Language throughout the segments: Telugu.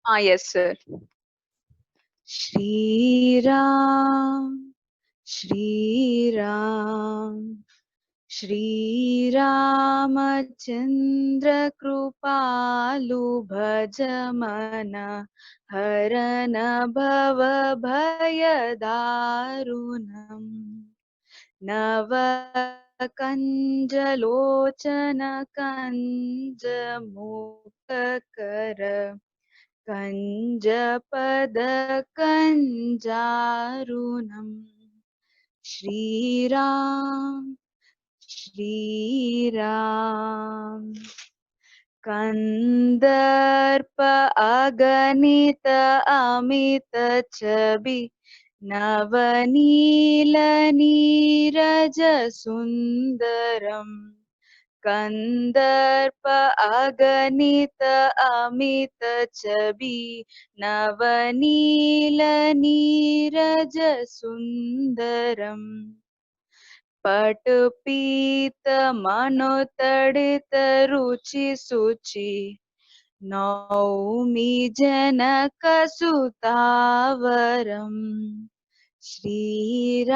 Yes, sir. Shri Ram, Shri Ram, Shri Ramachandra Kripalu Bhajamana Harana Bhava Bhayadarunam Navakanjalocana Kanjamukakara Kanjapada Shri Ram, Shri Ram. कंदर्प अगणित अमित छवि नवनील नीरज सुंदरम कंदर्प अगणित अमित छवि नवनील नीरज सुंदरम पटपीत मनोतडित रुचि सुचि नौमि जनकसुतावरम् श्रीरामचन्द्र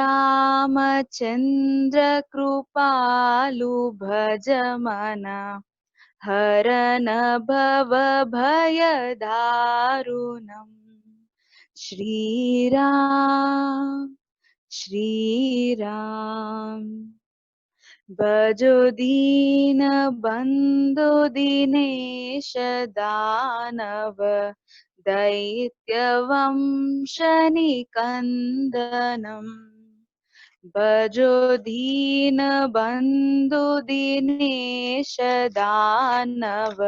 कृपालु भजमना हरन भव भयदारुणम् श्रीराम श्रीराम भजो दीन बन्धो दिनेश दानव दैत्यवंशनिकन्दनम् भजो दीन बन्धो दिनेश दानव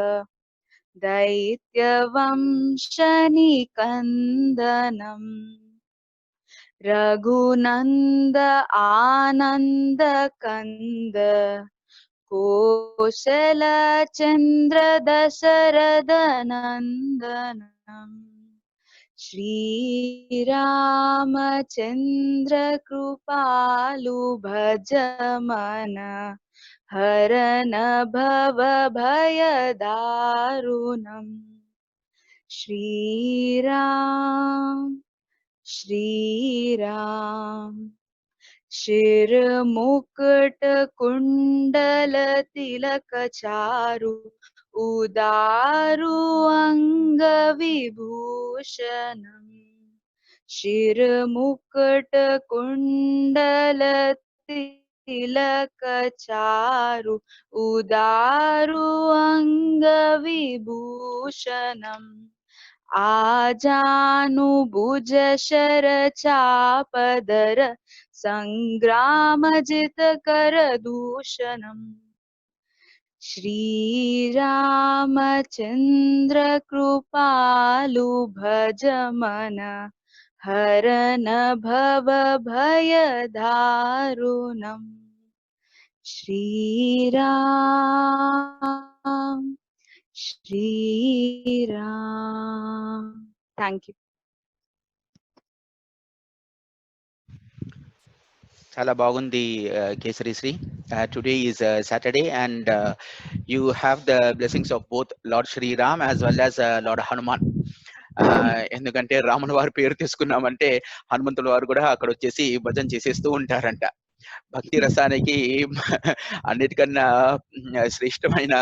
दैत्यवंशनिकन्दनम् रघुनन्द आनन्द कन्द कोशल चन्द्र दशरथ नन्दनम् श्रीरामचन्द्र कृपालु भजमन हरन भव भयदारुणम् श्रीराम श्रीराम शिरमुकुट कुण्डल तिलक चारु उदारु अङ्गविभूषणम् शिरमुकुट कुण्डल तिलक चारु उदारु अङ्गविभूषणम् आजानुभुज शरचापधर संग्रामजितकर दूषणम् श्रीरामचन्द्र कृपालु भजमन हरन भव भयदारुणम् श्रीराम श्रीराम Thank you. చాలా బాగుంది kesari Shri. Today is Saturday and you have the blessings of both Lord Shri Ram as well as Lord Hanuman. ఎందుకంటే రాముల వారి పేరు తీసుకున్నామంటే హనుమంతుల వారు కూడా అక్కడ వచ్చేసి భజన చేసేస్తూ ఉంటారంట. భక్తి రసానికి అన్నిటికన్నా శ్రేష్టమైన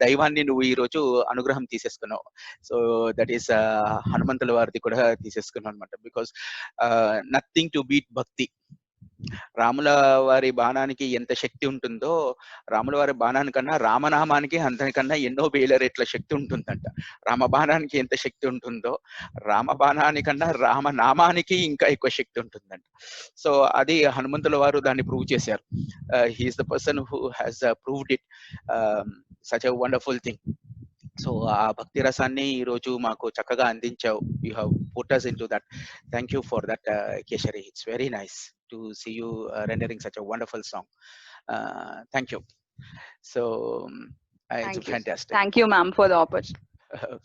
దైవాన్ని నువ్వు ఈ రోజు అనుగ్రహం తీసేసుకున్నావు. సో దట్ ఈస్ హనుమంతుల వారిది కూడా తీసేసుకున్నావు అనమాట. బికాస్ నథింగ్ టు బీట్ భక్తి. రాముల వారి బాణానికి ఎంత శక్తి ఉంటుందో రాముల వారి బాణానికన్నా రామనామానికి అంతకన్నా ఎన్నో వేల రెట్ల శక్తి ఉంటుందంట. రామ బాణానికి ఎంత శక్తి ఉంటుందో రామ బాణానికన్నా రామనామానికి ఇంకా ఎక్కువ శక్తి ఉంటుందంట. సో అది హనుమంతుల వారు దాన్ని ప్రూవ్ చేశారు. He is the person who has proved it, such a wonderful thing. So ఆ భక్తి రసాన్ని ఈ రోజు మాకు చక్కగా అందించావు. You have put us into that. Thank you for that, Keshari. It's very nice to see you rendering such a wonderful song. Thank you. So it's Thank you. fantastic. Thank you, ma'am, for the opportunity.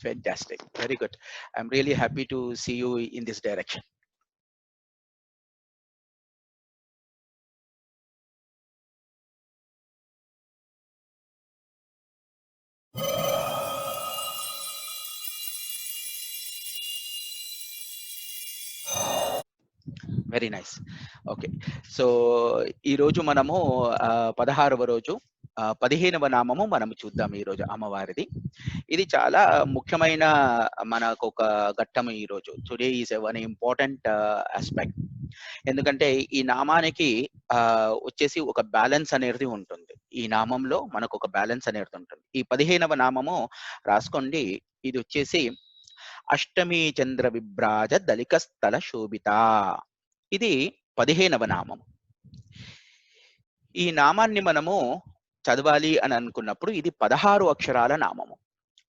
Fantastic. Very good. I'm really happy to see you in this direction. Very nice. Okay. So ఈ రోజు మనము 16వ రోజు 15వ నామము మనము చూద్దాం ఈ రోజు అమ్మవారిది. ఇది చాలా ముఖ్యమైన మనకు ఒక ఘట్టము ఈ రోజు. Today is a one important aspect. ఎందుకంటే ఈ నామానికి వచ్చేసి ఒక బ్యాలెన్స్ అనేది ఉంటుంది. ఈ నామంలో మనకు ఒక బ్యాలెన్స్ అనేది ఉంటుంది. ఈ 15వ నామము రాసుకోండి. ఇది వచ్చేసి అష్టమి చంద్ర విభ్రాజ దళిక స్థల శోభిత. ఇది 15వ నామం. ఈ నామాన్ని మనము చదవాలి అని అనుకున్నప్పుడు ఇది 16 అక్షరాల నామము.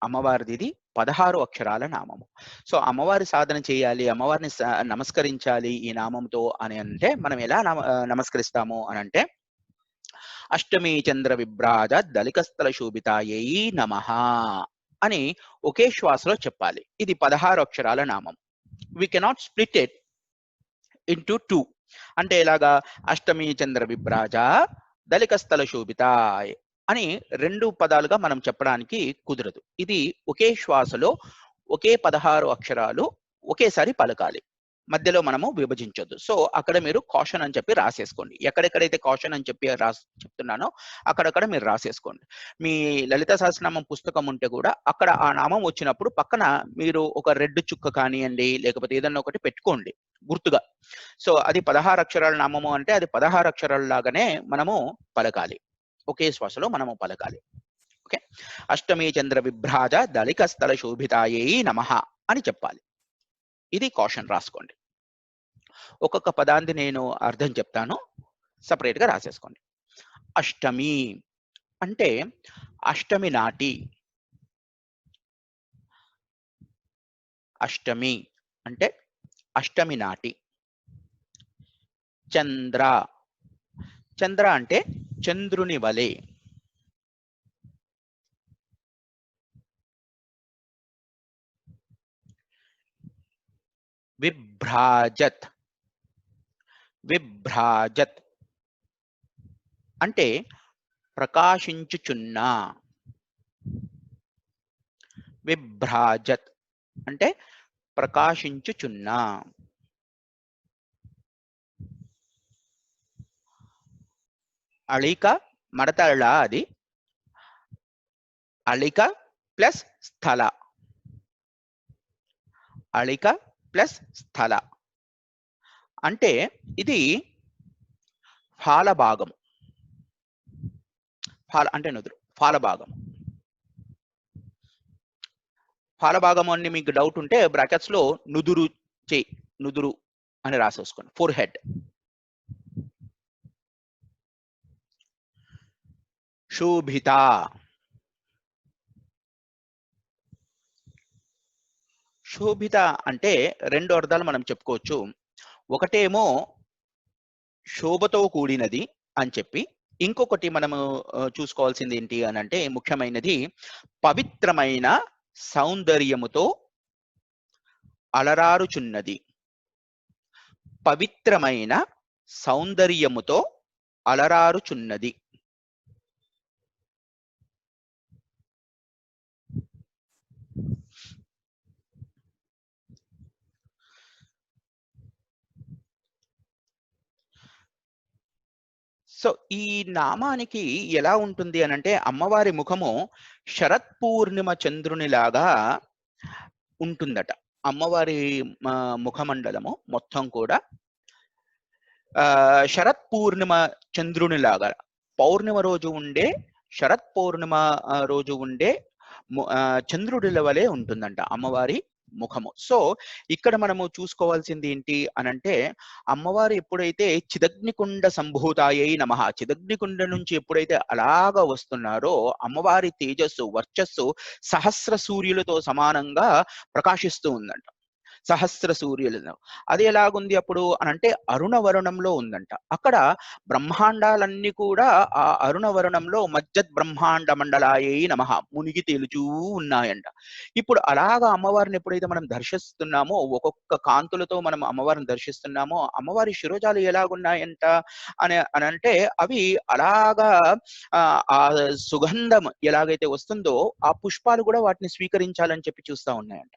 అమ్మవారిది ఇది 16 అక్షరాల నామము. సో అమ్మవారి సాధన చేయాలి, అమ్మవారిని నమస్కరించాలి ఈ నామంతో అని అంటే మనం ఎలా నమస్కరిస్తాము అని అంటే అష్టమి చంద్ర విభ్రాజ దళికస్థల శోభితాయై నమః అని ఒకే శ్వాసలో చెప్పాలి. ఇది 16 అక్షరాల నామం. We cannot split it into 2. అంటే ఎలాగా అష్టమి చంద్ర విభ్రాజ దళికస్థల శోభిత అని 2 పదాలుగా మనం చెప్పడానికి కుదరదు. ఇది ఒకే శ్వాసలో ఒకే 16 అక్షరాలు ఒకేసారి పలకాలి. మధ్యలో మనము విభజించొద్దు. సో అక్కడ మీరు కాషన్ అని చెప్పి రాసేసుకోండి. ఎక్కడెక్కడైతే కాషన్ అని చెప్పి చెప్తున్నానో అక్కడక్కడ మీరు రాసేసుకోండి. మీ లలిత సహస్రనామం పుస్తకం ఉంటే కూడా అక్కడ ఆ నామం వచ్చినప్పుడు పక్కన మీరు ఒక రెడ్ చుక్క కానివ్వండి, లేకపోతే ఏదన్నా ఒకటి పెట్టుకోండి గుర్తుగా. సో అది 16 అక్షరాల నామము అంటే అది 16 అక్షరాల లాగానే మనము పలకాలి. ఒకే శ్వాసలో మనము పలకాలి. ఓకే. అష్టమి చంద్ర విభ్రాజ దళిక స్థల శోభితాయై నమః అని చెప్పాలి. ఇది కాషన్ రాసుకోండి. ఒక్కొక్క పదాన్ని నేను అర్థం చెప్తాను, సపరేట్ గా రాసేసుకోండి. అష్టమి అంటే అష్టమి నాటి. అష్టమి అంటే అష్టమి నాటి. చంద్ర, చంద్ర అంటే చంద్రుని వలె. విభ్రాజత్, విభ్రాజత్ అంటే ప్రకాశించుచున్న. విభ్రాజత్ అంటే ప్రకాశించుచున్న. అళిక మడతళ, అది అళిక ప్లస్ స్థల. అళిక ప్లస్ స్థల అంటే ఇది ఫాలభాగము. ఫాల అంటే నుదురు, ఫాలభాగము. ఫాలభాగము అని మీకు డౌట్ ఉంటే బ్రాకెట్స్ లో నుదురు చేయి, నుదురు అని రాసేసుకోండి. Four head. శోభిత, శోభిత అంటే 2 అర్థాలు మనం చెప్పుకోవచ్చు. ఒకటేమో శోభతో కూడినది అని చెప్పి, ఇంకొకటి మనము చూసుకోవాల్సింది ఏంటి అని అంటే ముఖ్యమైనది పవిత్రమైన సౌందర్యముతో అలరారుచున్నది. పవిత్రమైన సౌందర్యముతో అలరారుచున్నది. సో ఈ నామానికి ఎలా ఉంటుంది అని అంటే అమ్మవారి ముఖము శరత్ పూర్ణిమ చంద్రునిలాగా ఉంటుందట. అమ్మవారి ముఖమండలము మొత్తం కూడా శరత్ పూర్ణిమ చంద్రునిలాగా, పౌర్ణిమ రోజు ఉండే, శరత్ పౌర్ణిమ రోజు ఉండే చంద్రుడిల వలె ఉంటుందంట అమ్మవారి ముఖము. సో ఇక్కడ మనము చూసుకోవాల్సింది ఏంటి అనంటే అమ్మవారు ఎప్పుడైతే చిదగ్నికుండ సంభూతాయై నమః, చిదగ్నికుండ నుంచి ఎప్పుడైతే అలాగా వస్తున్నారో అమ్మవారి తేజస్సు, వర్చస్సు సహస్ర సూర్యులతో సమానంగా ప్రకాశిస్తూ ఉందంట. సహస్ర సూర్యులను. అది ఎలాగుంది అప్పుడు అనంటే అరుణవరుణంలో ఉందంట. అక్కడ బ్రహ్మాండాలన్నీ కూడా ఆ అరుణవరుణంలో మజ్జత్ బ్రహ్మాండ మండలాయై నమః మునిగి తేలుచూ ఉన్నాయంట. ఇప్పుడు అలాగా అమ్మవారిని ఎప్పుడైతే మనం దర్శిస్తున్నామో, ఒక్కొక్క కాంతులతో మనం అమ్మవారిని దర్శిస్తున్నామో అమ్మవారి శిరోజాలు ఎలాగున్నాయంట అనంటే అవి అలాగా ఆ సుగంధం ఎలాగైతే వస్తుందో ఆ పుష్పాలు కూడా వాటిని స్వీకరించాలని చెప్పి చూస్తా ఉన్నాయంట.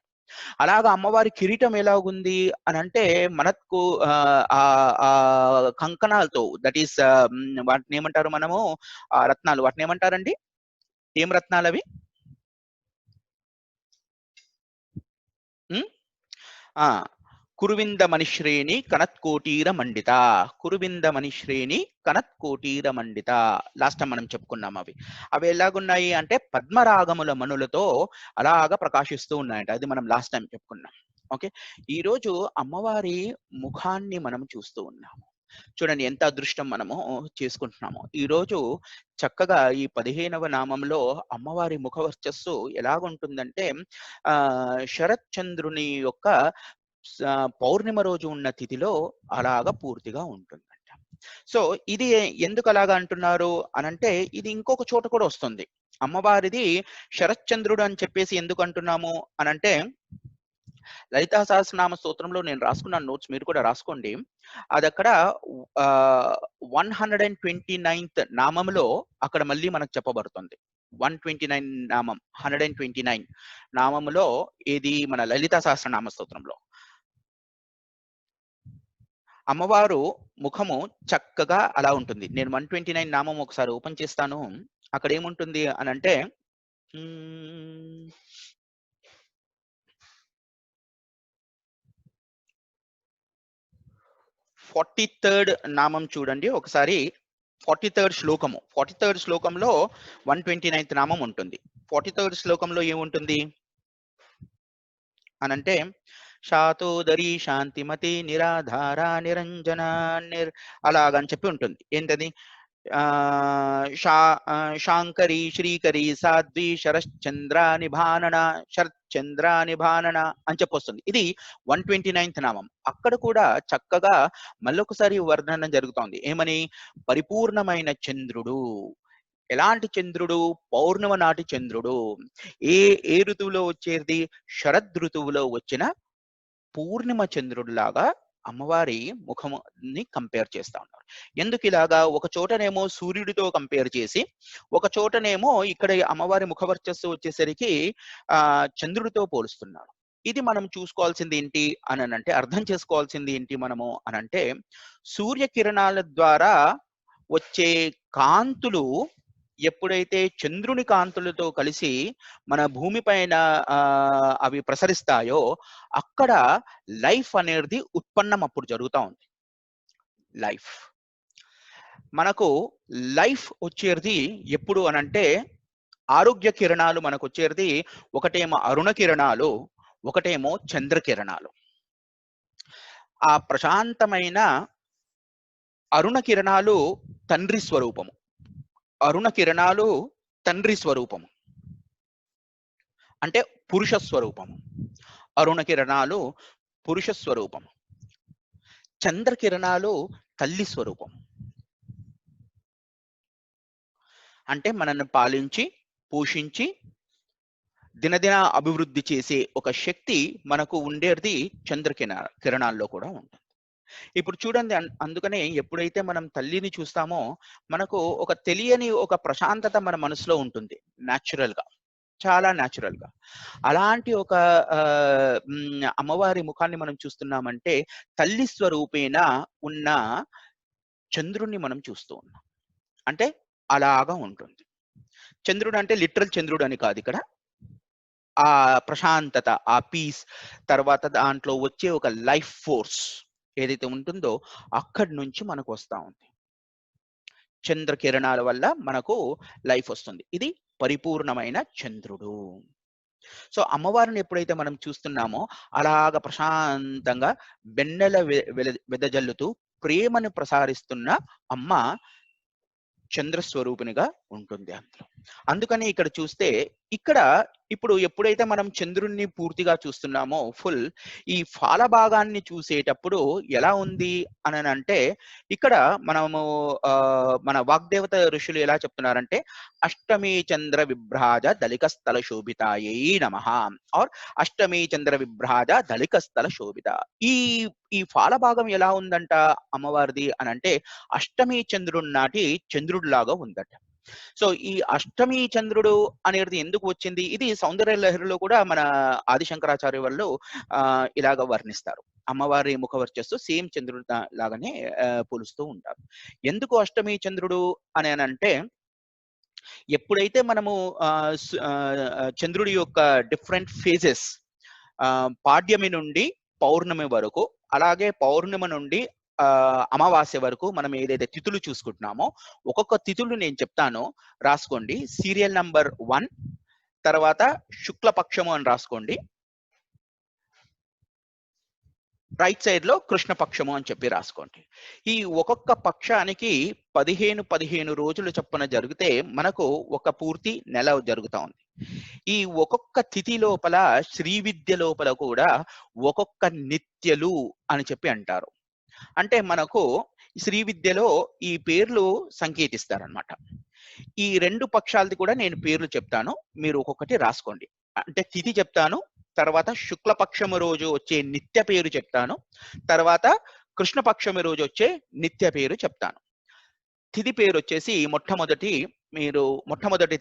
అలాగా అమ్మవారి కిరీటం ఎలాగుంది అని అంటే మనకు కంకణాలతో, దట్ ఈస్ వాటిని ఏమంటారు మనము, రత్నాలు, వాటిని ఏమంటారండి, ఏం రత్నాలు అవి? కురువింద మణిశ్రేణి కనత్కోటీర మండిత, కురువింద మణిశ్రేణి కనత్కోటీర మండిత. లాస్ట్ టైం మనం చెప్పుకున్నాం అవి. అవి ఎలాగున్నాయి అంటే పద్మరాగముల మణులతో అలాగా ప్రకాశిస్తూ ఉన్నాయంట. అది మనం లాస్ట్ టైం చెప్పుకున్నాం. ఓకే, ఈరోజు అమ్మవారి ముఖాన్ని మనం చూస్తూ ఉన్నాము. చూడండి ఎంత అదృష్టం మనము చేసుకుంటున్నాము. ఈరోజు చక్కగా ఈ 15వ నామంలో అమ్మవారి ముఖ వర్చస్సు ఎలాగుంటుందంటే శరత్ చంద్రుని యొక్క పౌర్ణిమ రోజు ఉన్న తిథిలో అలాగా పూర్తిగా ఉంటుందంట. సో ఇది ఎందుకు అలాగా అంటున్నారు అనంటే, ఇది ఇంకొక చోట కూడా వస్తుంది. అమ్మవారిది శరత్చంద్రుడు అని చెప్పేసి ఎందుకు అంటున్నాము అనంటే, లలితా సహస్రనామ స్తోత్రంలో నేను రాసుకున్న నోట్స్ మీరు కూడా రాసుకోండి. అది అక్కడ 129th నామంలో అక్కడ మళ్ళీ మనకు చెప్పబడుతుంది. 129 నామం, 129 నామములో ఇది మన లలితా సహస్రనామ స్తోత్రంలో అమ్మవారు ముఖము చక్కగా అలా ఉంటుంది. నేను 129 నామం ఒకసారి ఓపెన్ చేస్తాను. అక్కడ ఏముంటుంది అనంటే 43rd నామం చూడండి ఒకసారి. 43rd శ్లోకము, 43rd శ్లోకంలో 129th నామం ఉంటుంది. 43rd శ్లోకంలో ఏముంటుంది అనంటే, శాతోదరి శాంతిమతి నిరాధార నిరంజన అలాగని చెప్పి ఉంటుంది. ఏంటది? శాంకరి శ్రీకరి సాధ్వి శరశ్చంద్ర నిభానన, శరత్చంద్ర నిభానన అని చెప్పొస్తుంది. ఇది 129th నామం. అక్కడ కూడా చక్కగా మళ్ళొకసారి వర్ణన జరుగుతోంది. ఏమని? పరిపూర్ణమైన చంద్రుడు. ఎలాంటి చంద్రుడు? పౌర్ణమ నాటి చంద్రుడు. ఏ ఋతువులో వచ్చేది? శరద్ ఋతువులో వచ్చిన పూర్ణిమ చంద్రుడు లాగా అమ్మవారి ముఖముని కంపేర్ చేస్తా ఉన్నారు. ఎందుకు ఇలాగా? ఒక చోటనేమో సూర్యుడితో కంపేర్ చేసి, ఒక చోటనేమో ఇక్కడ అమ్మవారి ముఖవర్చస్సు వచ్చేసరికి చంద్రుడితో పోలుస్తున్నారు. ఇది మనం చూసుకోవాల్సింది ఏంటి అని అంటే, అర్థం చేసుకోవాల్సింది ఏంటి మనము అనంటే, సూర్యకిరణాల ద్వారా వచ్చే కాంతులు ఎప్పుడైతే చంద్రుని కాంతులతో కలిసి మన భూమి పైన అవి ప్రసరిస్తాయో అక్కడ లైఫ్ అనేది ఉత్పన్నం అప్పుడు జరుగుతూ ఉంది. లైఫ్ మనకు లైఫ్ వచ్చేది ఎప్పుడు అనంటే, ఆరోగ్య కిరణాలు మనకు వచ్చేది ఒకటేమో అరుణ కిరణాలు, ఒకటేమో చంద్ర కిరణాలు. ఆ ప్రశాంతమైన అరుణ కిరణాలు తండ్రి స్వరూపము. అరుణ కిరణాలు తండ్రి స్వరూపము అంటే పురుష స్వరూపము. అరుణ కిరణాలు పురుష స్వరూపము, చంద్ర కిరణాలు తల్లి స్వరూపము. అంటే మనల్ని పాలించి పోషించి దినదిన అభివృద్ధి చేసే ఒక శక్తి మనకు ఉండేది చంద్ర కిరణాల్లో కూడా ఉంటుంది. ఇప్పుడు చూడండి, అందుకనే ఎప్పుడైతే మనం తల్లిని చూస్తామో మనకు ఒక తెలియని ఒక ప్రశాంతత మన మనసులో ఉంటుంది, న్యాచురల్ గా, చాలా న్యాచురల్ గా. అలాంటి ఒక అమ్మవారి ముఖాన్ని మనం చూస్తున్నామంటే తల్లి స్వరూపేణ ఉన్న చంద్రుణ్ణి మనం చూస్తూ ఉన్నాం. అంటే అలాగా ఉంటుంది. చంద్రుడు అంటే లిటరల్ చంద్రుడు అని కాదు, ఇక్కడ ఆ ప్రశాంతత, ఆ పీస్, తర్వాత దాంట్లో వచ్చే ఒక లైఫ్ ఫోర్స్ ఏదైతే ఉంటుందో అక్కడి నుంచి మనకు వస్తూ ఉంది. చంద్ర కిరణాల వల్ల మనకు లైఫ్ వస్తుంది. ఇది పరిపూర్ణమైన చంద్రుడు. సో అమ్మవారిని ఎప్పుడైతే మనం చూస్తున్నామో అలాగ ప్రశాంతంగా వెన్నెల వెదజల్లుతూ ప్రేమను ప్రసారిస్తున్న అమ్మ చంద్రస్వరూపినిగా ఉంటుంది అందులో. అందుకని ఇక్కడ చూస్తే, ఇక్కడ ఇప్పుడు ఎప్పుడైతే మనం చంద్రుణ్ణి పూర్తిగా చూస్తున్నామో ఫుల్, ఈ ఫాల భాగాన్ని చూసేటప్పుడు ఎలా ఉంది అని అంటే, ఇక్కడ మనము మన వాగ్దేవత ఋషులు ఎలా చెప్తున్నారంటే, అష్టమి చంద్ర విభ్రాజ దళిక స్థల శోభితాయై నమః ఆర్ అష్టమి చంద్ర విభ్రాజ దళిక స్థల శోభిత. ఈ ఫాల భాగం ఎలా ఉందంట అమ్మవారిది అని అంటే, అష్టమి చంద్రుడి నాటి చంద్రుడి లాగా ఉందట. సో ఈ అష్టమి చంద్రుడు అనేది ఎందుకు వచ్చింది, ఇది సౌందర్య లహరిలో కూడా మన ఆదిశంకరాచార్య వాళ్ళు ఇలాగ వర్ణిస్తారు. అమ్మవారి ముఖ వర్చస్సు సేమ్ చంద్రుడు లాగానే పోలుస్తూ ఉంటారు. ఎందుకు అష్టమి చంద్రుడు అని అంటే, ఎప్పుడైతే మనము చంద్రుడి యొక్క డిఫరెంట్ ఫేజెస్ పాడ్యమి నుండి పౌర్ణమి వరకు, అలాగే పౌర్ణమి నుండి అమావాస్య వరకు మనం ఏదైతే తిథులు చూసుకుంటున్నామో, ఒక్కొక్క తిథులు నేను చెప్తాను, రాసుకోండి. సీరియల్ నంబర్ 1, తర్వాత శుక్లపక్షము అని రాసుకోండి. రైట్ సైడ్ లో కృష్ణపక్షము అని చెప్పి రాసుకోండి. ఈ ఒక్కొక్క పక్షానికి 15 రోజులు చొప్పున జరిగితే మనకు ఒక పూర్తి నెల జరుగుతా ఉంది. ఈ ఒక్కొక్క తిథి లోపల శ్రీ విద్య లోపల కూడా ఒక్కొక్క నిత్యలు అని చెప్పి అంటారు. అంటే మనకు శ్రీ విద్యలో ఈ పేర్లు సంకేతిస్తారనమాట. ఈ 2 పక్షాలది కూడా నేను పేర్లు చెప్తాను, మీరు ఒక్కొక్కటి రాసుకోండి. అంటే తిథి చెప్తాను, తర్వాత శుక్లపక్షము రోజు వచ్చే నిత్య పేరు చెప్తాను, తర్వాత కృష్ణపక్షమి రోజు వచ్చే నిత్య పేరు చెప్తాను. తిథి పేరు వచ్చేసి మొట్టమొదటి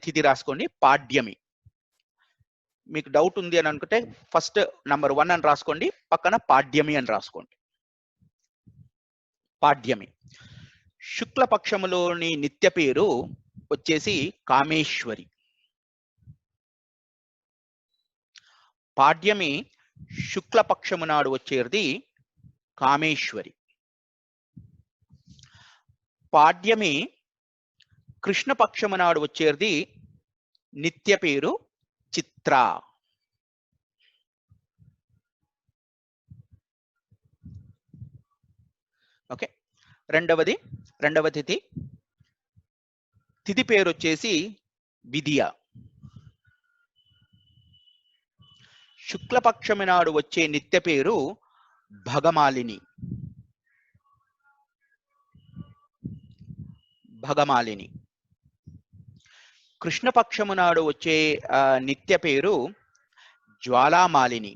తిథి రాసుకోండి, పాడ్యమి. మీకు డౌట్ ఉంది అని అనుకుంటే ఫస్ట్ నంబర్ 1 అని రాసుకోండి, పక్కన పాడ్యమి అని రాసుకోండి. పాడ్యమి. శుక్లపక్షములోని నిత్య పేరు వచ్చేసి కామేశ్వరి. పాడ్యమి శుక్లపక్షము నాడు వచ్చేది కామేశ్వరి. పాడ్యమి కృష్ణపక్షము నాడు వచ్చేది నిత్య పేరు చిత్ర. ఓకే. రెండవ తిథి పేరు వచ్చేసి విద్య. శుక్లపక్షమి నాడు వచ్చే నిత్య పేరు భగమాలిని. కృష్ణపక్షము నాడు వచ్చే నిత్య పేరు జ్వాలామాలిని.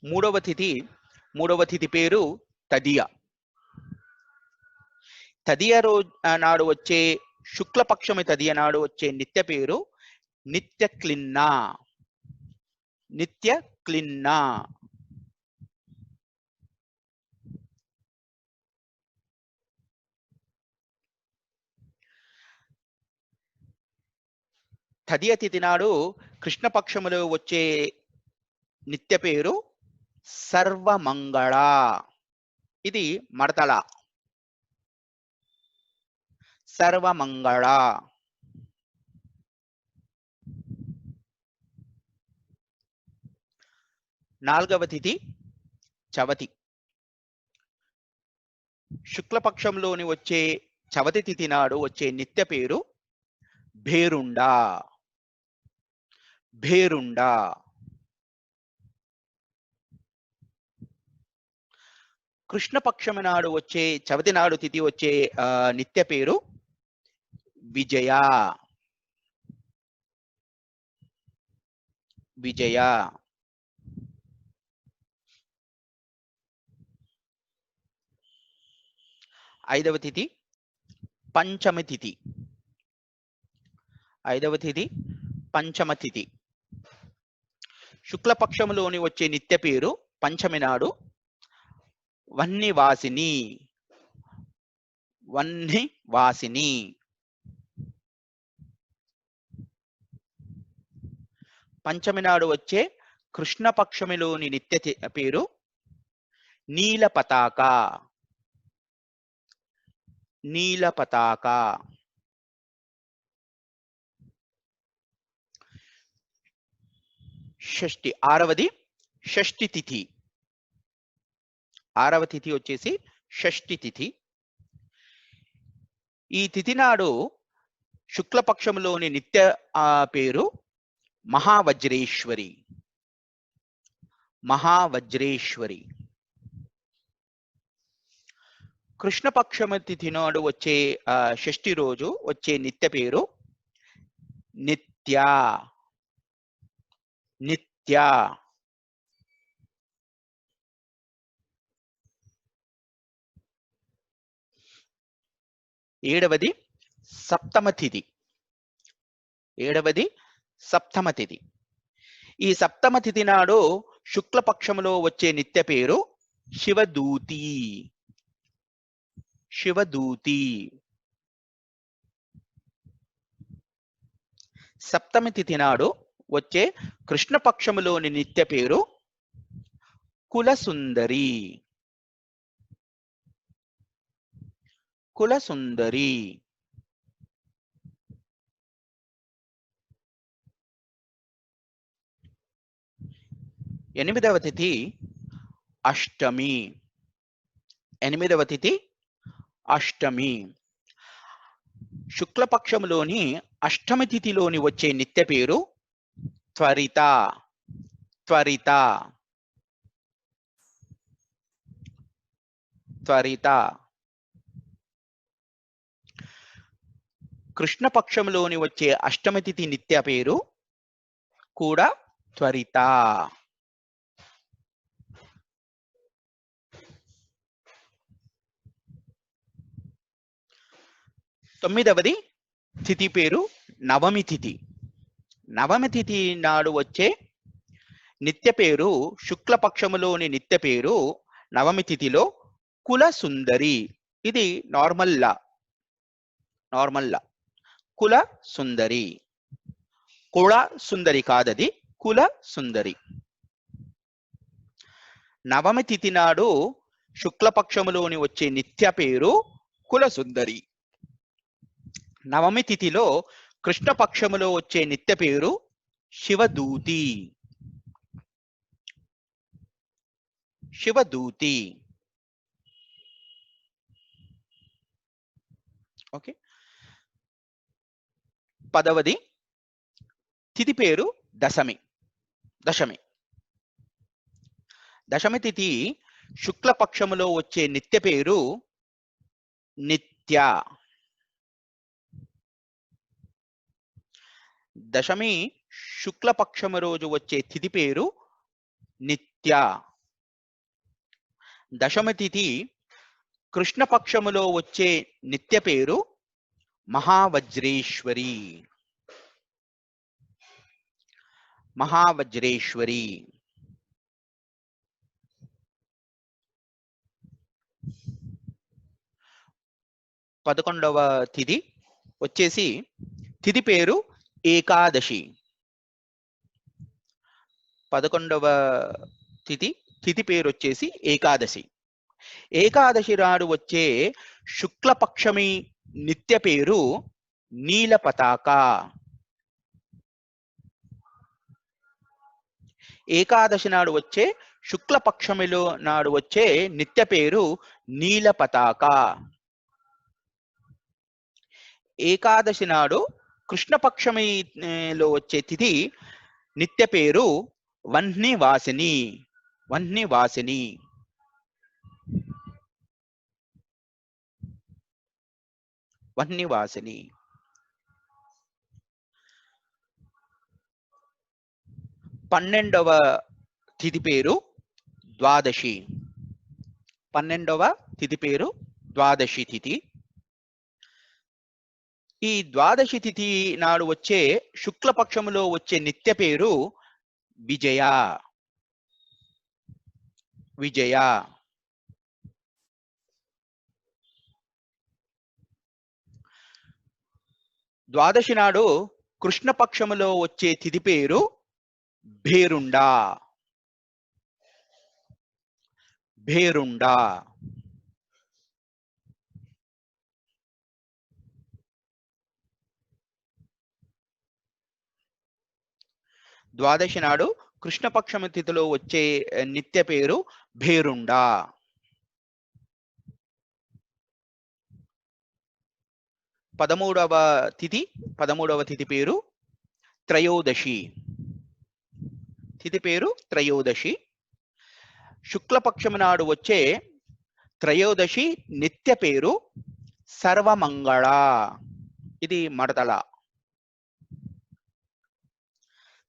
మూడవ తిథి పేరు తదియ. నాడు వచ్చే శుక్లపక్షమి తదియ నాడు వచ్చే నిత్య పేరు నిత్య క్లిన్నా. తదియ తిథి నాడు కృష్ణపక్షములో వచ్చే నిత్య పేరు సర్వమంగళ. ఇది మడతల. సర్వమంగళ. నాలుగవ తిథి చవతి. శుక్లపక్షంలోని వచ్చే చవతి తిథి నాడు వచ్చే నిత్య పేరు భేరుండా. కృష్ణపక్షమి నాడు వచ్చే చవతి నాడు తిథి వచ్చే నిత్య పేరు విజయ. ఐదవ తిథి పంచమ తిథి. శుక్లపక్షములోని వచ్చే నిత్య పేరు పంచమి నాడు వన్నివాసిని. పంచమి నాడు వచ్చే కృష్ణపక్షమిలోని నిత్య పేరు నీల పతాక. షష్ఠి. షష్ఠి తిథి. ఆరవ తిథి వచ్చేసి షష్ఠి తిథి. ఈ తిథి నాడు శుక్లపక్షంలోని నిత్య పేరు మహావజ్రేశ్వరి. కృష్ణపక్షమ తిథి నాడు వచ్చే షష్ఠి రోజు వచ్చే నిత్య పేరు నిత్య. ఏడవది సప్తమ తిథి. ఏడవది సప్తమ తిథి. ఈ సప్తమ తిథి నాడు శుక్లపక్షములో వచ్చే నిత్య పేరు శివదూతి. శివదూతి. సప్తమి తిథి నాడు వచ్చే కృష్ణపక్షములోని నిత్య పేరు కులసుందరి. కులసుందరి. ఎనిమిదవ తిథి అష్టమి. ఎనిమిదవ తిథి అష్టమి. శుక్లపక్షములోని అష్టమి తిథిలోని వచ్చే నిత్య పేరు త్వరిత. త్వరిత. త్వరిత. కృష్ణపక్షంలోని వచ్చే అష్టమి తిథి నిత్య పేరు కూడా త్వరిత. తొమ్మిదవది తిథి పేరు నవమి తిథి. నవమి తిథి నాడు వచ్చే నిత్య పేరు శుక్లపక్షములోని నిత్య పేరు నవమి తిథిలో కుల సుందరి. ఇది నార్మల్ లా. నార్మల్ లా. కుల సుందరి. కుల సుందరి కాదది, కుల సుందరి. నవమి తిథి నాడు శుక్లపక్షములోని వచ్చే నిత్య పేరు కుల సుందరి. నవమి తిథిలో కృష్ణపక్షములో వచ్చే నిత్య పేరు శివదూతి. శివదూతి. ఓకే. పదవది తిథి పేరు దశమి. దశమి. దశమి తిథి శుక్లపక్షములో వచ్చే నిత్య పేరు నిత్య. దశమి శుక్లపక్షము రోజు వచ్చే తిథి పేరు నిత్య. దశమి తిథి కృష్ణపక్షములో వచ్చే నిత్య పేరు మహావజ్రేశ్వరి. మహావజ్రేశ్వరి. పదకొండవ తిథి వచ్చేసి తిథి పేరు ఏకాదశి. పదకొండవ తిథి తిథి పేరు వచ్చేసి ఏకాదశి. ఏకాదశి నాడు వచ్చే శుక్లపక్షమి నిత్య పేరు నీల పతాక. ఏకాదశి నాడు వచ్చే శుక్లపక్షమిలో నాడు వచ్చే నిత్య పేరు నీల పతాక. ఏకాదశి నాడు కృష్ణపక్షమిలో వచ్చే తిథి నిత్య పేరు వహ్నివాసిని. వహ్నివాసిని. వహ్నివాసిని. పన్నెండవ తిథి పేరు ద్వాదశి. పన్నెండవ తిథి పేరు ద్వాదశి తిథి. ఈ ద్వాదశి తిథి నాడు వచ్చే శుక్లపక్షములో వచ్చే నిత్య పేరు విజయ. విజయ. ద్వాదశి నాడు కృష్ణపక్షములో వచ్చే తిథి పేరు భేరుండా. భేరుండా. ద్వాదశి నాడు కృష్ణపక్షమ తిథిలో వచ్చే నిత్య పేరు భేరుండా. పదమూడవ తిథి పేరు త్రయోదశి. తిథి పేరు త్రయోదశి. శుక్లపక్షము నాడు వచ్చే త్రయోదశి నిత్య పేరు సర్వమంగళ. ఇది మడతల.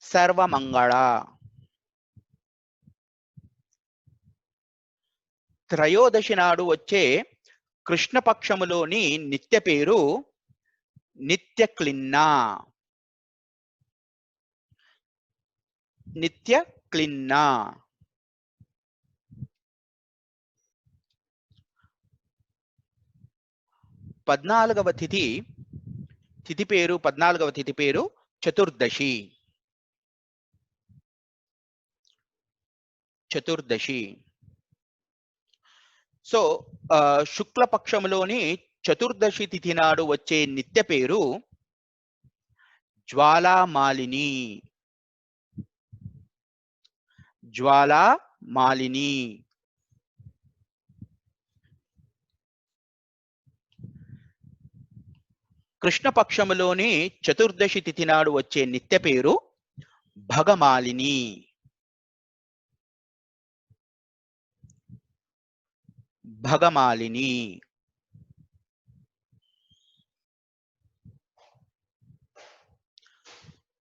సర్వమంగళ. త్రయోదశి నాడు వచ్చే కృష్ణపక్షములోని నిత్య పేరు నిత్య క్లిన్నా. నిత్య క్లిన్నా. పద్నాలుగవ తిథి పేరు, 14వ తిథి పేరు చతుర్దశి. చతుర్దశి. సో శుక్లపక్షములోని చతుర్దశి తిథి నాడు వచ్చే నిత్య పేరు జ్వాలామాలిని. జ్వాలామాలిని. కృష్ణపక్షములోని చతుర్దశి తిథి నాడు వచ్చే నిత్య పేరు భగమాలిని. భగమాలిని.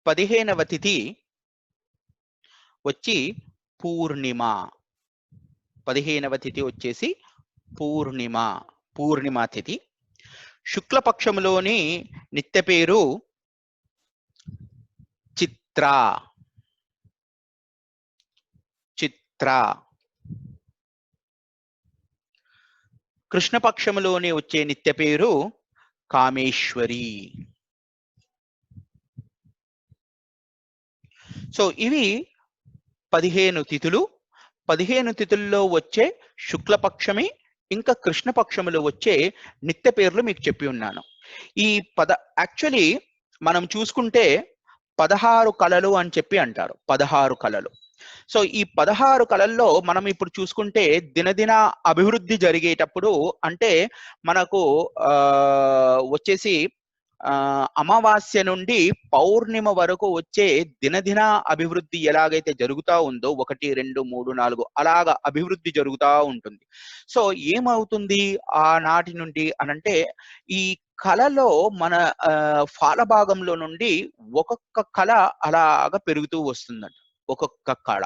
పదిహేనవ తిథి వచ్చి పూర్ణిమ. 15వ తిథి వచ్చేసి పూర్ణిమ. పూర్ణిమ తిథి. శుక్లపక్షములోని నిత్య పేరు చిత్ర. చిత్ర. కృష్ణపక్షములోని వచ్చే నిత్య పేరు కామేశ్వరి. సో ఇవి 15 తిథులు. 15 తిథుల్లో వచ్చే శుక్లపక్షమి ఇంకా కృష్ణపక్షములో వచ్చే నిత్య పేర్లు మీకు చెప్పి ఉన్నాను. ఈ యాక్చువల్లీ మనం చూసుకుంటే 16 కళలు అని చెప్పి అంటారు. 16 కళలు. సో ఈ 16 కళల్లో మనం ఇప్పుడు చూసుకుంటే దినదిన అభివృద్ధి జరిగేటప్పుడు, అంటే మనకు వచ్చేసి అమావాస్య నుండి పౌర్ణిమ వరకు వచ్చే దినదిన అభివృద్ధి ఎలాగైతే జరుగుతూ ఉందో 1, 2, 3, 4 అలాగా అభివృద్ధి జరుగుతూ ఉంటుంది. సో ఏమవుతుంది ఆనాటి నుండి అనంటే ఈ కళలో మన ఫాలభాగంలో నుండి ఒక్కొక్క కళ అలాగా పెరుగుతూ వస్తుందంట. ఒక్కొక్క కళ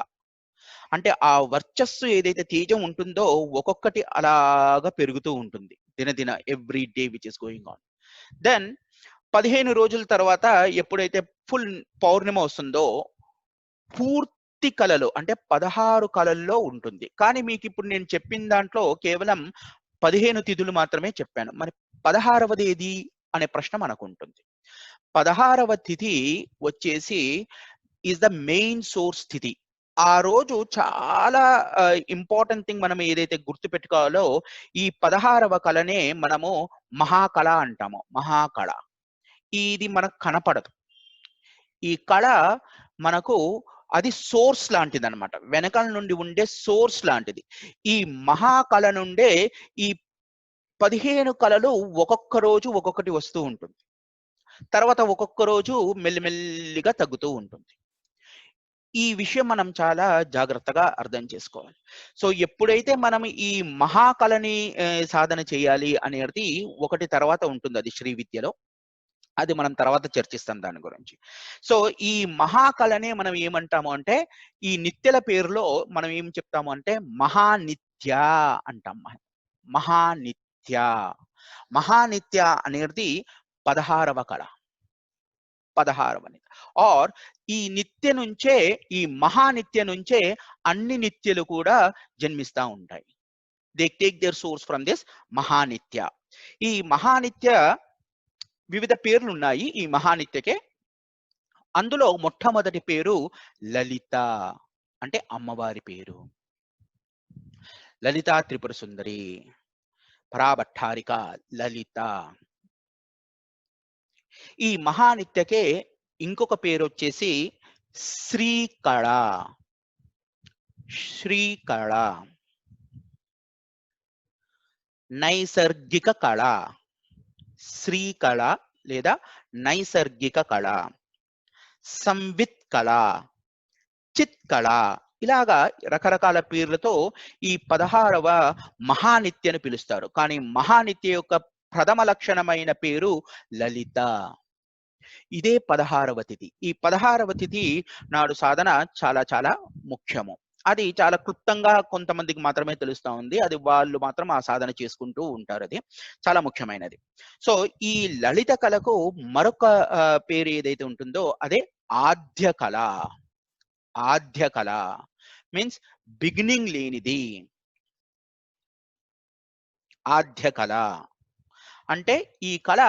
అంటే ఆ వర్చస్సు ఏదైతే తేజం ఉంటుందో ఒక్కొక్కటి అలాగా పెరుగుతూ ఉంటుంది దినదిన, every day which is going on. Then 15 రోజుల తర్వాత ఎప్పుడైతే ఫుల్ పౌర్ణిమ వస్తుందో పూర్తి కళలు అంటే 16 కళల్లో ఉంటుంది. కానీ మీకు ఇప్పుడు నేను చెప్పిన దాంట్లో కేవలం 15 తిథులు మాత్రమే చెప్పాను. మరి 16వది ఏది అనే ప్రశ్న మనకు ఉంటుంది. 16వ తిథి వచ్చేసి ఈజ్ ద మెయిన్ సోర్స్ తిథి. ఆ రోజు చాలా ఇంపార్టెంట్ థింగ్ మనం ఏదైతే గుర్తు పెట్టుకోవాలో ఈ 16వ కళనే మనము మహాకళ అంటాము. మహాకళ. ఇది మనకు కనపడదు. ఈ కళ మనకు అది సోర్స్ లాంటిది అనమాట. వెనకాల నుండి ఉండే సోర్స్ లాంటిది. ఈ మహాకళ నుండే ఈ 15 కళలు ఒక్కొక్క రోజు ఒక్కొక్కటి వస్తూ ఉంటుంది. తర్వాత ఒక్కొక్క రోజు మెల్లిమెల్లిగా తగ్గుతూ ఉంటుంది. ఈ విషయం మనం చాలా జాగ్రత్తగా అర్థం చేసుకోవాలి. సో ఎప్పుడైతే మనం ఈ మహాకళని సాధన చేయాలి అనేది ఒకటి తర్వాత ఉంటుంది, అది శ్రీ విద్యలో. అది మనం తర్వాత చర్చిస్తాం దాని గురించి. సో ఈ మహాకళనే మనం ఏమంటాము అంటే ఈ నిత్యల పేరులో మనం ఏం చెప్తాము అంటే మహానిత్య అంటాం. మహానిత్య. మహానిత్య అనేది 16వ కళ. 16వ ఆర్ ఈ నిత్య నుంచే, ఈ మహానిత్య నుంచే అన్ని నిత్యలు కూడా జన్మిస్తూ ఉంటాయి. They take their source from this మహానిత్య. ఈ మహానిత్య వివిధ పేర్లు ఉన్నాయి ఈ మహానిత్యకే. అందులో మొట్టమొదటి పేరు లలిత, అంటే అమ్మవారి పేరు. లలితా త్రిపుర సుందరి, పరాభట్టారిక లలిత. ఈ మహానిత్యకే ఇంకొక పేరు వచ్చేసి శ్రీకళ. శ్రీకళ, నైసర్గిక కళ. శ్రీకళ లేదా నైసర్గిక కళ, సంవిత్ కళ, చిత్ కళ, ఇలాగా రకరకాల పేర్లతో ఈ 16వ మహానిత్యను పిలుస్తారు. కానీ మహానిత్య యొక్క ప్రథమ లక్షణమైన పేరు లలిత. ఇదే 16వ తిథి. ఈ 16వ తిథి నాడు సాధన చాలా చాలా ముఖ్యము. అది చాలా క్లుప్తంగా కొంతమందికి మాత్రమే తెలుస్తా ఉంది. అది వాళ్ళు మాత్రం ఆ సాధన చేసుకుంటూ ఉంటారు. అది చాలా ముఖ్యమైనది. సో ఈ లలిత కళకు మరొక పేరు ఏదైతే ఉంటుందో అదే ఆద్య కళ. ఆద్య కళ మీన్స్ బిగినింగ్ లేనిది. ఆద్య కళ అంటే ఈ కళ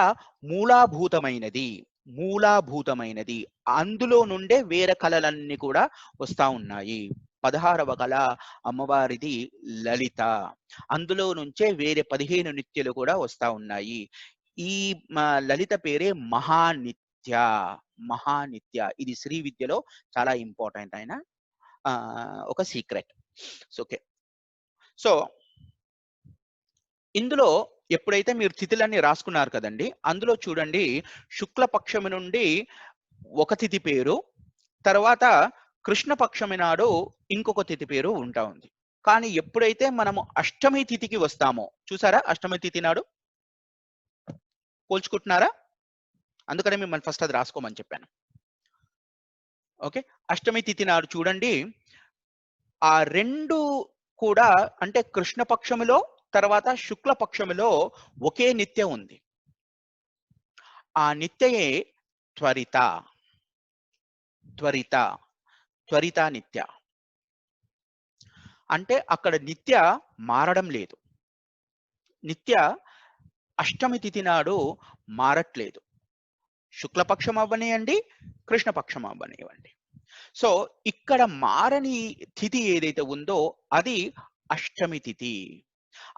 మూలాభూతమైనది. మూలాభూతమైనది. అందులో నుండే వేరే కళలన్నీ కూడా వస్తా ఉన్నాయి. 16వ కళ అమ్మవారిది లలిత. అందులో నుంచే వేరే 15 నిత్యలు కూడా వస్తా ఉన్నాయి. ఈ లలిత పేరే మహానిత్య. మహానిత్య. ఇది శ్రీ విద్యలో చాలా ఇంపార్టెంట్ అయిన ఒక సీక్రెట్. ఓకే. సో ఇందులో ఎప్పుడైతే మీరు తిథులన్నీ రాసుకున్నారు కదండి, అందులో చూడండి శుక్లపక్షమి నుండి ఒక తిథి పేరు, తర్వాత కృష్ణపక్షమి నాడు ఇంకొక తిథి పేరు ఉంటా ఉంది. కానీ ఎప్పుడైతే మనము అష్టమి తిథికి వస్తామో, చూసారా అష్టమి తిథి నాడు పోల్చుకుంటున్నారా? అందుకనే మిమ్మల్ని ఫస్ట్ అది రాసుకోమని చెప్పాను. ఓకే, అష్టమి తిథి నాడు చూడండి ఆ రెండు కూడా అంటే కృష్ణపక్షమిలో తర్వాత శుక్లపక్షమిలో ఒకే నిత్య ఉంది. ఆ నిత్యయే త్వరిత. త్వరిత త్వరిత నిత్య అంటే అక్కడ నిత్య మారడం లేదు. నిత్య అష్టమి తిథి నాడు మారట్లేదు. శుక్లపక్షం అవ్వనివ్వండి, కృష్ణపక్షం అవ్వనివ్వండి. సో ఇక్కడ మారని తిథి ఏదైతే ఉందో అది అష్టమి తిథి.